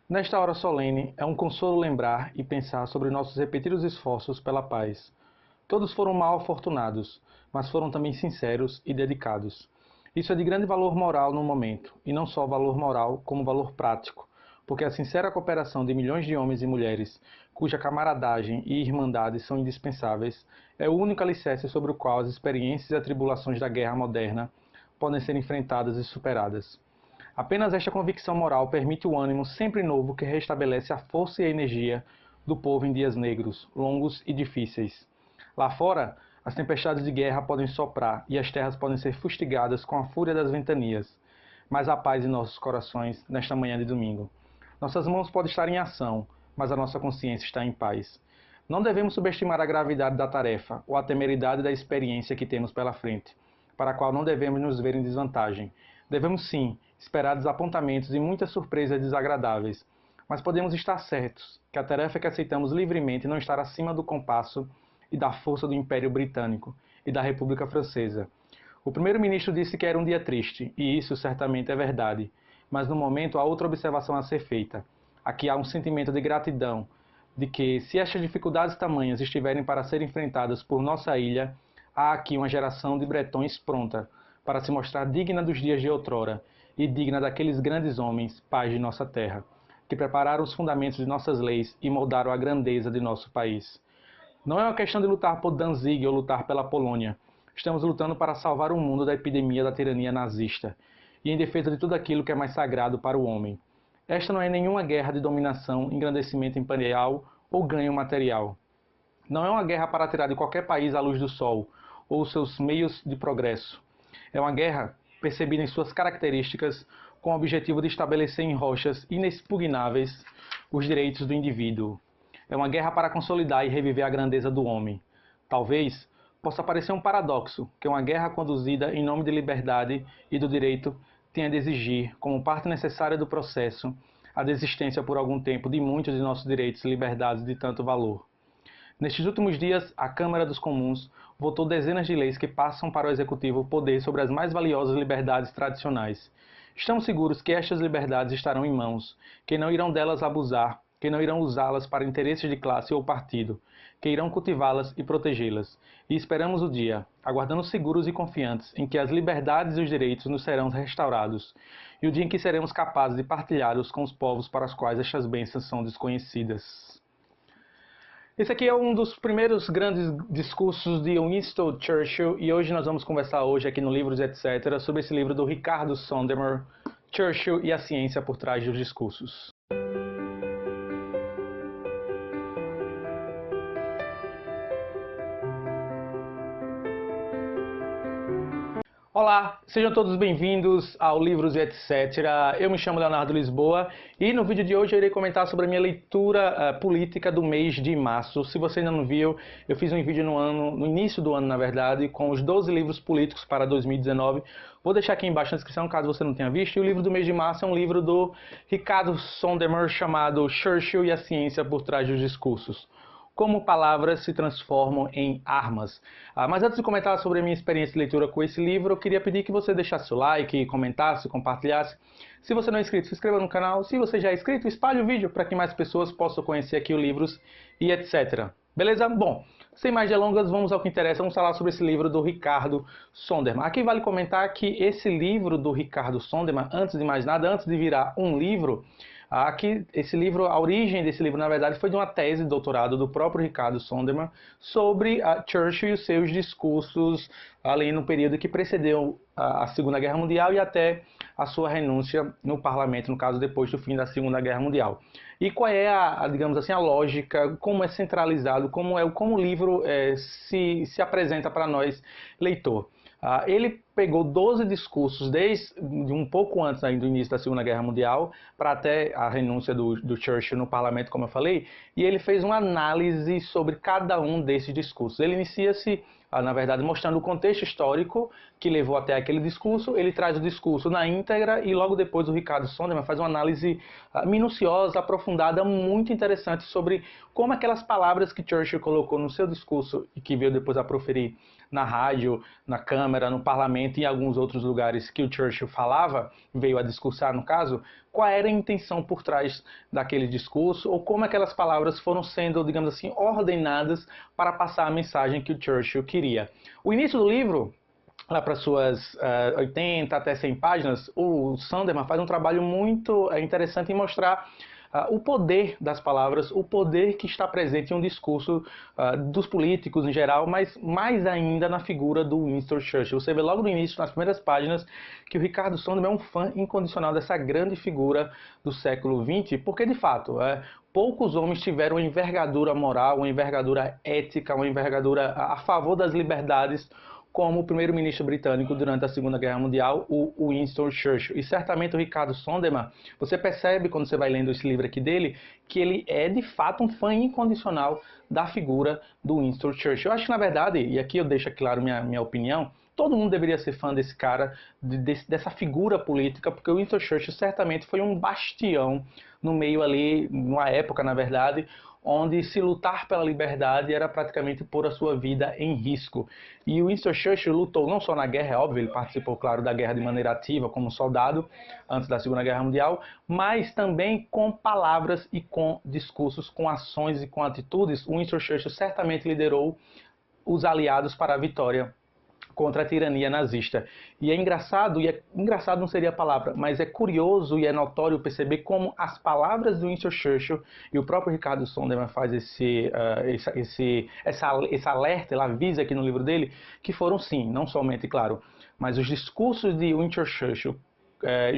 Nesta hora solene, é um consolo lembrar e pensar sobre nossos repetidos esforços pela paz. Todos foram mal afortunados, mas foram também sinceros e dedicados. Isso é de grande valor moral no momento, e não só valor moral, como valor prático, porque a sincera cooperação de milhões de homens e mulheres, cuja camaradagem e irmandade são indispensáveis, é o único alicerce sobre o qual as experiências e atribulações da guerra moderna podem ser enfrentadas e superadas. Apenas esta convicção moral permite o ânimo sempre novo que restabelece a força e a energia do povo em dias negros, longos e difíceis. Lá fora, as tempestades de guerra podem soprar e as terras podem ser fustigadas com a fúria das ventanias, mas há paz em nossos corações nesta manhã de domingo. Nossas mãos podem estar em ação, mas a nossa consciência está em paz. Não devemos subestimar a gravidade da tarefa ou a temeridade da experiência que temos pela frente, para a qual não devemos nos ver em desvantagem. Devemos sim esperar desapontamentos e muitas surpresas desagradáveis, mas podemos estar certos que a tarefa que aceitamos livremente não está acima do compasso e da força do Império Britânico e da República Francesa. O primeiro-ministro disse que era um dia triste, e isso certamente é verdade, mas no momento há outra observação a ser feita. Aqui há um sentimento de gratidão, de que se estas dificuldades tamanhas estiverem para ser enfrentadas por nossa ilha, há aqui uma geração de bretões pronta para se mostrar digna dos dias de outrora e digna daqueles grandes homens, pais de nossa terra, que prepararam os fundamentos de nossas leis e moldaram a grandeza de nosso país. Não é uma questão de lutar por Danzig ou lutar pela Polônia. Estamos lutando para salvar o mundo da epidemia da tirania nazista e em defesa de tudo aquilo que é mais sagrado para o homem. Esta não é nenhuma guerra de dominação, engrandecimento imperial ou ganho material. Não é uma guerra para tirar de qualquer país a luz do sol ou os seus meios de progresso. É uma guerra percebida em suas características com o objetivo de estabelecer em rochas inexpugnáveis os direitos do indivíduo. É uma guerra para consolidar e reviver a grandeza do homem. Talvez possa parecer um paradoxo que uma guerra conduzida em nome de liberdade e do direito tenha de exigir, como parte necessária do processo, a desistência por algum tempo de muitos de nossos direitos e liberdades de tanto valor. Nestes últimos dias, a Câmara dos Comuns votou dezenas de leis que passam para o Executivo o poder sobre as mais valiosas liberdades tradicionais. Estamos seguros que estas liberdades estarão em mãos, que não irão delas abusar, que não irão usá-las para interesses de classe ou partido, que irão cultivá-las e protegê-las. E esperamos o dia, aguardando seguros e confiantes, em que as liberdades e os direitos nos serão restaurados, e o dia em que seremos capazes de partilhá-los com os povos para os quais estas bênçãos são desconhecidas. Esse aqui é um dos primeiros grandes discursos de Winston Churchill e hoje nós vamos conversar aqui no Livros Etc. sobre esse livro do Ricardo Sondermer, Churchill e a ciência por trás dos discursos. Olá, sejam todos bem-vindos ao Livros e Etc. Eu me chamo Leonardo Lisboa e no vídeo de hoje eu irei comentar sobre a minha leitura política do mês de março. Se você ainda não viu, eu fiz um vídeo no início do ano, na verdade, com os 12 livros políticos para 2019. Vou deixar aqui embaixo na descrição, caso você não tenha visto. E o livro do mês de março é um livro do Ricardo Sondermer chamado Churchill e a ciência por trás dos discursos. Como palavras se transformam em armas. Mas antes de comentar sobre a minha experiência de leitura com esse livro, eu queria pedir que você deixasse o like, comentasse, compartilhasse. Se você não é inscrito, se inscreva no canal. Se você já é inscrito, espalhe o vídeo para que mais pessoas possam conhecer aqui o Livros e etc. Beleza? Bom, sem mais delongas, vamos ao que interessa. Vamos falar sobre esse livro do Ricardo Sondermer. Aqui vale comentar que esse livro do Ricardo Sondermer, antes de mais nada, antes de virar um livro, aqui, a origem desse livro, na verdade, foi de uma tese de doutorado do próprio Ricardo Sondermer sobre Churchill e os seus discursos ali no período que precedeu a Segunda Guerra Mundial e até a sua renúncia no parlamento, no caso, depois do fim da Segunda Guerra Mundial. E qual é digamos assim, a lógica, como é centralizado, como o livro se apresenta para nós, leitor. Ele pegou 12 discursos desde um pouco antes do início da Segunda Guerra Mundial para até a renúncia do Churchill no parlamento, como eu falei, e ele fez uma análise sobre cada um desses discursos. Ele inicia-se, na verdade, mostrando o contexto histórico que levou até aquele discurso. Ele traz o discurso na íntegra e logo depois o Ricardo Sondermer faz uma análise minuciosa, aprofundada, muito interessante sobre como aquelas palavras que Churchill colocou no seu discurso e que veio depois a proferir na rádio, na Câmara, no parlamento e em alguns outros lugares que o Churchill falava, veio a discursar no caso, qual era a intenção por trás daquele discurso, ou como aquelas palavras foram sendo, digamos assim, ordenadas para passar a mensagem que o Churchill queria. O início do livro, lá para suas 80 até 100 páginas, o Sondermann faz um trabalho muito interessante em mostrar o poder das palavras, o poder que está presente em um discurso dos políticos em geral, mas mais ainda na figura do Winston Churchill. Você vê logo no início, nas primeiras páginas, que o Ricardo Sondermann é um fã incondicional dessa grande figura do século XX, porque de fato, poucos homens tiveram uma envergadura moral, uma envergadura ética, uma envergadura a favor das liberdades, como o primeiro-ministro britânico durante a Segunda Guerra Mundial, o Winston Churchill. E certamente o Ricardo Sondermann, você percebe quando você vai lendo esse livro aqui dele, que ele é de fato um fã incondicional da figura do Winston Churchill. Eu acho que na verdade, e aqui eu deixo claro minha opinião, todo mundo deveria ser fã desse cara, dessa figura política, porque o Winston Churchill certamente foi um bastião no meio ali, numa época na verdade, onde se lutar pela liberdade era praticamente pôr a sua vida em risco. E o Winston Churchill lutou não só na guerra, é óbvio, ele participou, claro, da guerra de maneira ativa, como soldado, antes da Segunda Guerra Mundial, mas também com palavras e com discursos, com ações e com atitudes. O Winston Churchill certamente liderou os aliados para a vitória contra a tirania nazista. E engraçado não seria a palavra, mas é curioso e é notório perceber como as palavras do Winston Churchill, e o próprio Ricardo Sondermann faz esse alerta, ele avisa aqui no livro dele, que foram sim, não somente, claro, mas os discursos de Winston Churchill,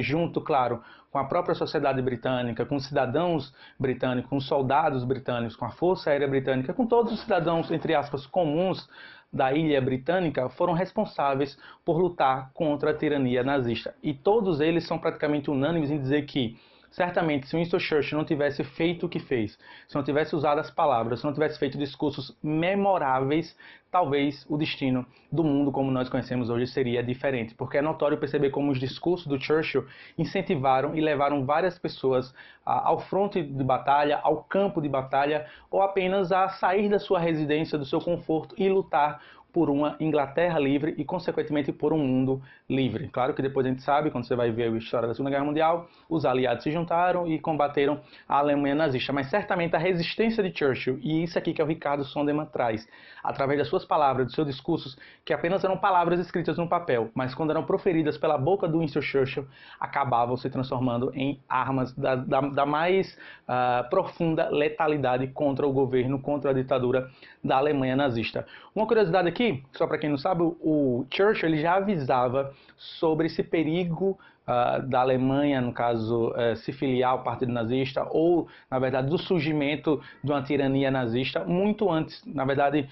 junto, claro, com a própria sociedade britânica, com os cidadãos britânicos, com os soldados britânicos, com a Força Aérea Britânica, com todos os cidadãos, entre aspas, comuns da ilha britânica, foram responsáveis por lutar contra a tirania nazista. E todos eles são praticamente unânimes em dizer que, certamente, se Winston Churchill não tivesse feito o que fez, se não tivesse usado as palavras, se não tivesse feito discursos memoráveis, talvez o destino do mundo como nós conhecemos hoje seria diferente. Porque é notório perceber como os discursos do Churchill incentivaram e levaram várias pessoas ao fronte de batalha, ao campo de batalha, ou apenas a sair da sua residência, do seu conforto e lutar por uma Inglaterra livre e, consequentemente, por um mundo livre. Claro que depois a gente sabe, quando você vai ver a história da Segunda Guerra Mundial, os aliados se juntaram e combateram a Alemanha nazista. Mas, certamente, a resistência de Churchill, e isso aqui que é o Ricardo Sondermann traz, através das suas palavras, dos seus discursos, que apenas eram palavras escritas no papel, mas quando eram proferidas pela boca do Winston Churchill, acabavam se transformando em armas da mais profunda letalidade contra o governo, contra a ditadura da Alemanha nazista. Uma curiosidade aqui, só para quem não sabe, o Churchill ele já avisava sobre esse perigo da Alemanha, no caso, se filiar ao Partido Nazista, ou, na verdade, do surgimento de uma tirania nazista, muito antes. Na verdade,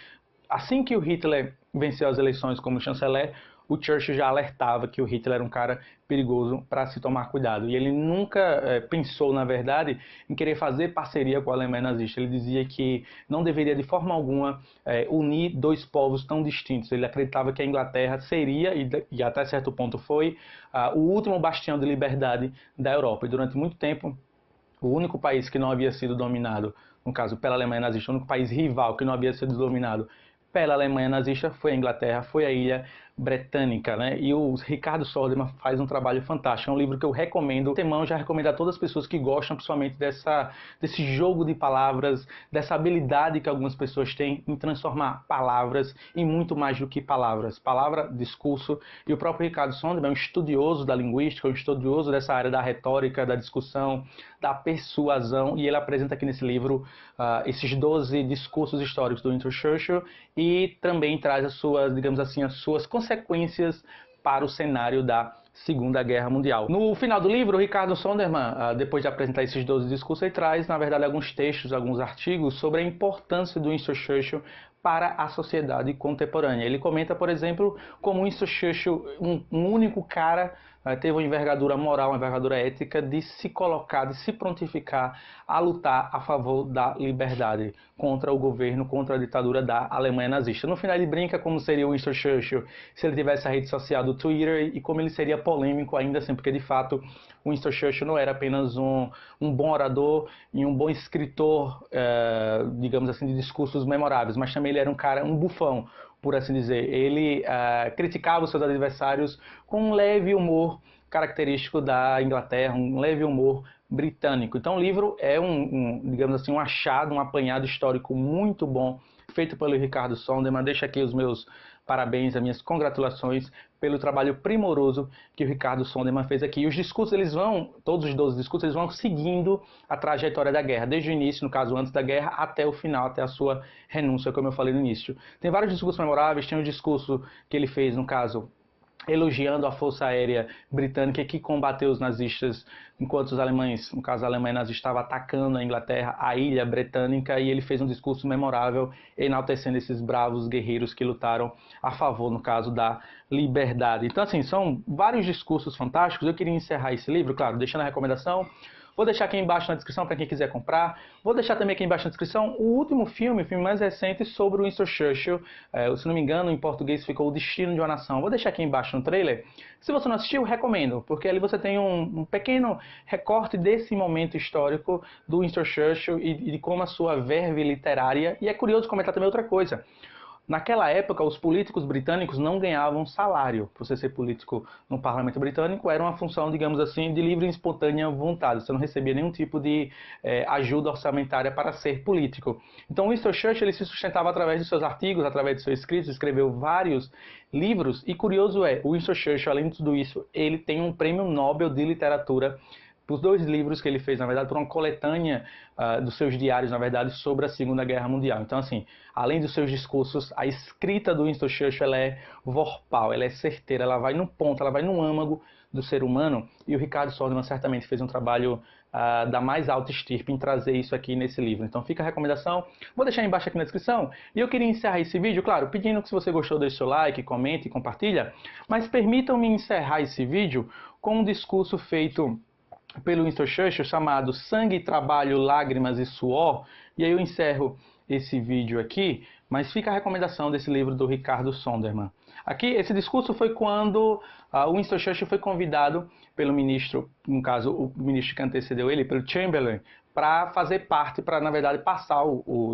assim que o Hitler venceu as eleições como chanceler, o Churchill já alertava que o Hitler era um cara perigoso para se tomar cuidado. E ele nunca pensou, na verdade, em querer fazer parceria com a Alemanha nazista. Ele dizia que não deveria, de forma alguma, unir dois povos tão distintos. Ele acreditava que a Inglaterra seria, e até certo ponto foi, o último bastião de liberdade da Europa. E durante muito tempo, o único país que não havia sido dominado, no caso pela Alemanha nazista, o único país rival que não havia sido dominado pela Alemanha nazista foi a Inglaterra, foi a ilha britânica, né? E o Ricardo Sondermann faz um trabalho fantástico. É um livro que eu recomendo. Temão já recomendo a todas as pessoas que gostam, principalmente desse jogo de palavras, dessa habilidade que algumas pessoas têm em transformar palavras em muito mais do que palavras. Palavra, discurso. E o próprio Ricardo Sondermann é um estudioso da linguística, um estudioso dessa área da retórica, da discussão, da persuasão. E ele apresenta aqui nesse livro esses 12 discursos históricos do Winston Churchill e também traz as suas, digamos assim, as suas consequências para o cenário da Segunda Guerra Mundial. No final do livro, o Ricardo Sondermann, depois de apresentar esses 12 discursos, ele traz, na verdade, alguns textos, alguns artigos sobre a importância do Winston Churchill para a sociedade contemporânea. Ele comenta, por exemplo, como Winston Churchill, um único cara, teve uma envergadura moral, uma envergadura ética de se colocar, de se prontificar a lutar a favor da liberdade contra o governo, contra a ditadura da Alemanha nazista. No final ele brinca como seria o Winston Churchill se ele tivesse a rede social do Twitter e como ele seria polêmico ainda assim, porque de fato o Winston Churchill não era apenas um bom orador e um bom escritor, digamos assim, de discursos memoráveis, mas também ele era um cara, um bufão, por assim dizer. Ele criticava os seus adversários com um leve humor característico da Inglaterra, um leve humor britânico. Então o livro é digamos assim, um achado, um apanhado histórico muito bom, feito pelo Ricardo Sondermann. Deixa aqui os meus parabéns, as minhas congratulações pelo trabalho primoroso que o Ricardo Sondermann fez aqui. E os discursos, todos os 12 discursos, eles vão seguindo a trajetória da guerra, desde o início, no caso antes da guerra, até o final, até a sua renúncia, como eu falei no início. Tem vários discursos memoráveis, tem um discurso que ele fez, no caso, elogiando a Força Aérea Britânica que combateu os nazistas enquanto os alemães, no caso a Alemanha nazista, estava atacando a Inglaterra, a ilha britânica, e ele fez um discurso memorável enaltecendo esses bravos guerreiros que lutaram a favor, no caso, da liberdade. Então, assim, são vários discursos fantásticos. Eu queria encerrar esse livro, claro, deixando a recomendação. Vou deixar aqui embaixo na descrição para quem quiser comprar. Vou deixar também aqui embaixo na descrição o último filme, o filme mais recente sobre o Winston Churchill. Se não me engano, em português ficou O Destino de uma Nação. Vou deixar aqui embaixo no trailer. Se você não assistiu, recomendo, porque ali você tem um pequeno recorte desse momento histórico do Winston Churchill e de como a sua verve literária. E é curioso comentar também outra coisa. Naquela época, os políticos britânicos não ganhavam salário. Para você ser político no parlamento britânico, era uma função, digamos assim, de livre e espontânea vontade. Você não recebia nenhum tipo de ajuda orçamentária para ser político. Então, Winston Churchill ele se sustentava através de seus artigos, através de seus escritos, escreveu vários livros. E curioso o Winston Churchill, além de tudo isso, ele tem um prêmio Nobel de literatura por 2 livros que ele fez, na verdade, por uma coletânea dos seus diários, na verdade, sobre a Segunda Guerra Mundial. Então, assim, além dos seus discursos, a escrita do Winston Churchill ela é vorpal, ela é certeira, ela vai no ponto, ela vai no âmago do ser humano, e o Ricardo Sondermann certamente fez um trabalho da mais alta estirpe em trazer isso aqui nesse livro. Então fica a recomendação, vou deixar embaixo aqui na descrição, e eu queria encerrar esse vídeo, claro, pedindo que se você gostou, deixe seu like, comente e compartilha, mas permitam-me encerrar esse vídeo com um discurso feito pelo Winston Churchill chamado Sangue, Trabalho, Lágrimas e Suor, e aí eu encerro esse vídeo aqui, mas fica a recomendação desse livro do Ricardo Sondermann. Aqui, esse discurso foi quando o Winston Churchill foi convidado pelo ministro, no caso, o ministro que antecedeu ele, pelo Chamberlain, para fazer parte, para, na verdade, passar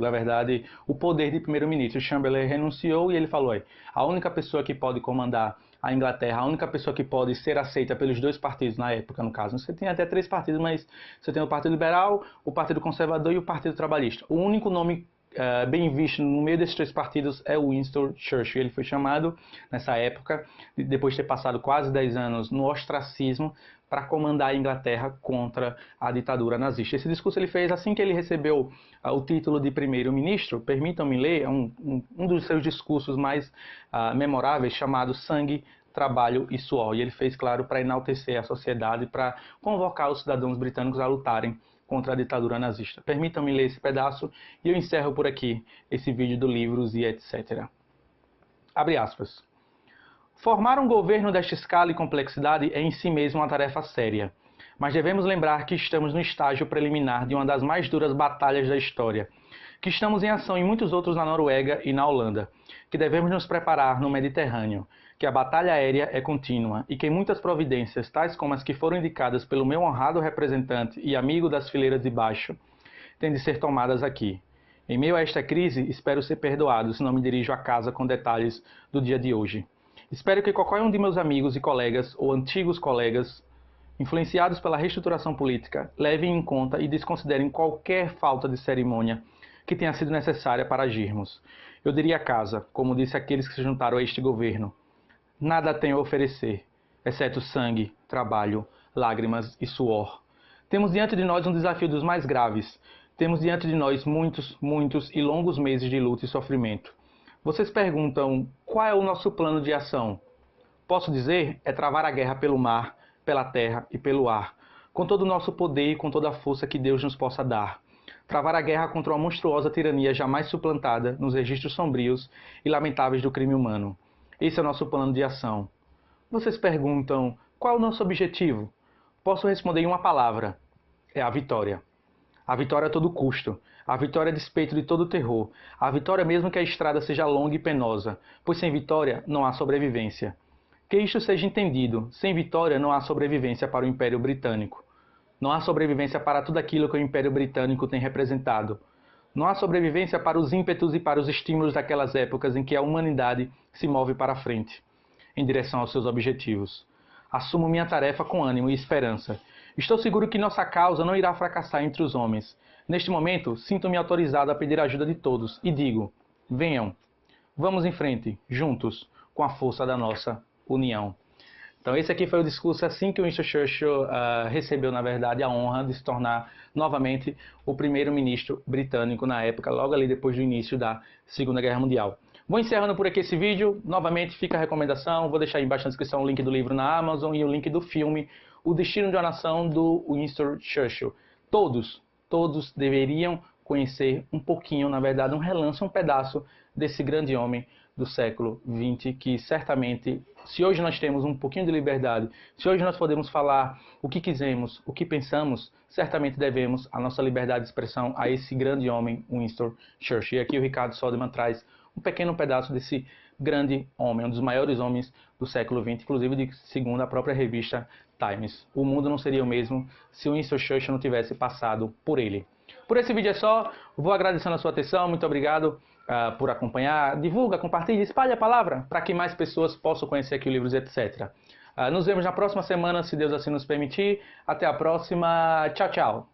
na verdade, o poder de primeiro-ministro. O Chamberlain renunciou e ele falou, a única pessoa que pode comandar a Inglaterra, a única pessoa que pode ser aceita pelos 2 partidos na época, no caso. Você tem até 3 partidos, mas você tem o Partido Liberal, o Partido Conservador e o Partido Trabalhista. O único nome bem visto no meio desses 3 partidos é o Winston Churchill. Ele foi chamado, nessa época, depois de ter passado quase 10 anos no ostracismo, para comandar a Inglaterra contra a ditadura nazista. Esse discurso ele fez assim que ele recebeu o título de primeiro-ministro. Permitam-me ler um dos seus discursos mais memoráveis, chamado Sangue, Trabalho e Suor. E ele fez, claro, para enaltecer a sociedade, para convocar os cidadãos britânicos a lutarem contra a ditadura nazista. Permitam-me ler esse pedaço e eu encerro por aqui esse vídeo do Livros e etc. Abre aspas. Formar um governo desta escala e complexidade é em si mesmo uma tarefa séria, mas devemos lembrar que estamos no estágio preliminar de uma das mais duras batalhas da história, que estamos em ação em muitos outros na Noruega e na Holanda, que devemos nos preparar no Mediterrâneo, que a batalha aérea é contínua e que muitas providências, tais como as que foram indicadas pelo meu honrado representante e amigo das fileiras de baixo, têm de ser tomadas aqui. Em meio a esta crise, espero ser perdoado se não me dirijo à casa com detalhes do dia de hoje. Espero que qualquer um de meus amigos e colegas, ou antigos colegas, influenciados pela reestruturação política, levem em conta e desconsiderem qualquer falta de cerimônia que tenha sido necessária para agirmos. Eu diria a casa, como disse aqueles que se juntaram a este governo, nada tenho a oferecer, exceto sangue, trabalho, lágrimas e suor. Temos diante de nós um desafio dos mais graves. Temos diante de nós muitos, muitos e longos meses de luta e sofrimento. Vocês perguntam, qual é o nosso plano de ação? Posso dizer, é travar a guerra pelo mar, pela terra e pelo ar, com todo o nosso poder e com toda a força que Deus nos possa dar. Travar a guerra contra uma monstruosa tirania jamais suplantada nos registros sombrios e lamentáveis do crime humano. Esse é o nosso plano de ação. Vocês perguntam, qual é o nosso objetivo? Posso responder em uma palavra, é a vitória. A vitória a todo custo. A vitória a despeito de todo o terror. A vitória mesmo que a estrada seja longa e penosa, pois sem vitória não há sobrevivência. Que isto seja entendido, sem vitória não há sobrevivência para o Império Britânico. Não há sobrevivência para tudo aquilo que o Império Britânico tem representado. Não há sobrevivência para os ímpetos e para os estímulos daquelas épocas em que a humanidade se move para a frente, em direção aos seus objetivos. Assumo minha tarefa com ânimo e esperança. Estou seguro que nossa causa não irá fracassar entre os homens. Neste momento, sinto-me autorizado a pedir a ajuda de todos e digo: venham, vamos em frente, juntos, com a força da nossa união. Então esse aqui foi o discurso assim que o Winston Churchill recebeu, na verdade, a honra de se tornar novamente o primeiro-ministro britânico na época, logo ali depois do início da Segunda Guerra Mundial. Vou encerrando por aqui esse vídeo. Novamente fica a recomendação, vou deixar aí embaixo na descrição o link do livro na Amazon e o link do filme O Destino de uma Nação, do Winston Churchill. Todos deveriam conhecer um pouquinho, na verdade, um relance, um pedaço desse grande homem do século XX, que certamente, se hoje nós temos um pouquinho de liberdade, se hoje nós podemos falar o que quisermos, o que pensamos, certamente devemos a nossa liberdade de expressão a esse grande homem, Winston Churchill. E aqui o Ricardo Soderman traz um pequeno pedaço desse grande homem, um dos maiores homens do século XX, inclusive segundo a própria revista Times. O mundo não seria o mesmo se o Winston Churchill não tivesse passado por ele. Por esse vídeo é só, vou agradecendo a sua atenção, muito obrigado por acompanhar, divulga, compartilha, espalhe a palavra para que mais pessoas possam conhecer aqui o livro, etc. Nos vemos na próxima semana, se Deus assim nos permitir. Até a próxima, tchau, tchau!